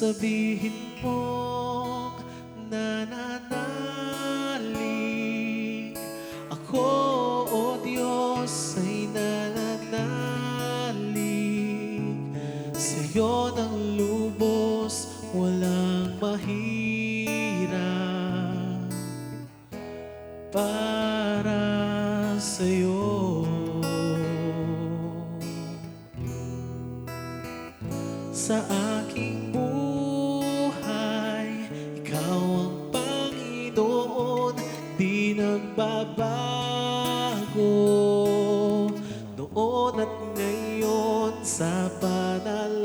Sabihin mong nananalig ako, o Diyos, ay nananalig sa'yo ng lubos, walang mahirap para sa'yo. Sa aking buhay, ikaw ang Panginoon, di nagbabago. Noon at ngayon sa panalangin,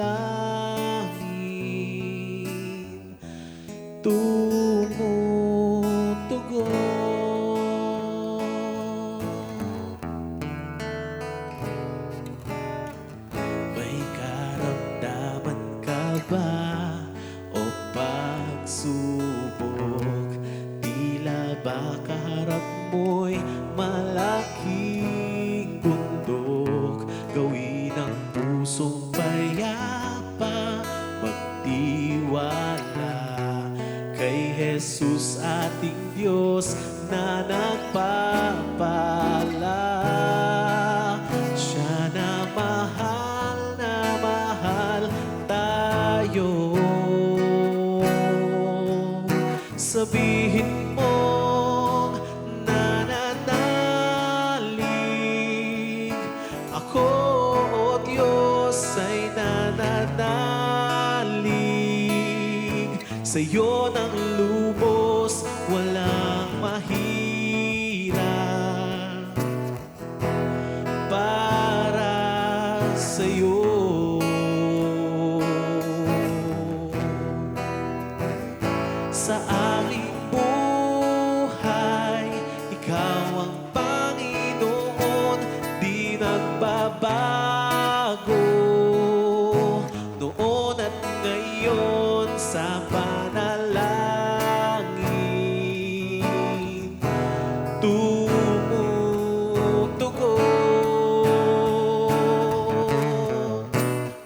tumutugon. May karamdaman ka ba o pagsubok? Tila ba kaharap mo'y malaking bundok? Gawin ang pusong payapa, magtiwala kay Jesus ating Diyos na nagpapala. Siya na mahal tayo. Sabihin mong nananalig ako, o Diyos, ay nananalig sa'yo ng lubos, walang mahirap para sa'yo. Sa aming buhay, ikaw ang Panginoon, di nagbabago. Noon at ngayon sa panalangin, tumutugon.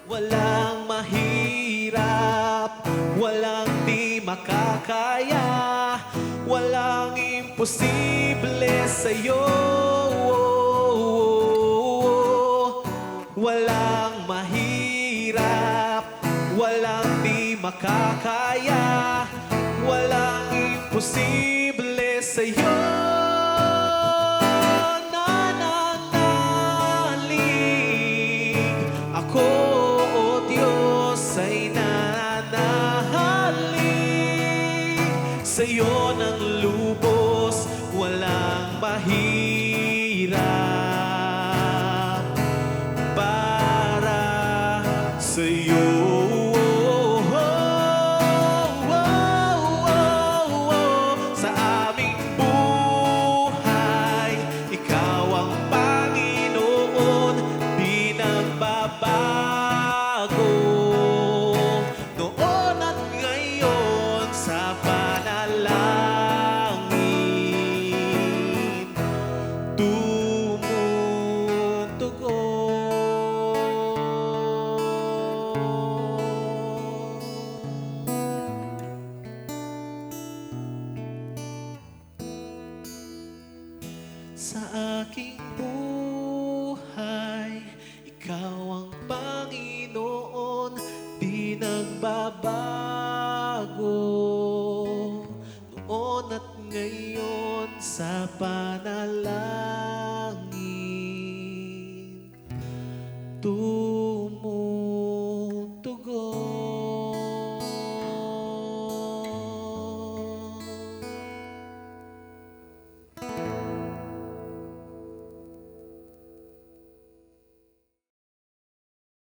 Walang mahirap, walang di makakaya, walang imposible sa'yo. Walang mahirap, walang di makakaya, walang imposible sa'yo. Nananalig ako, o Diyos, ay nananalig sa'yo ng lubos, walang mahirap para sa'yo. Sa aming buhay, ikaw ang Panginoon, di nagbabago. Noon at ngayon sa panalangin, sa aking buhay, ikaw ang Panginoon, di nagbabago. Noon at ngayon sa panalangin,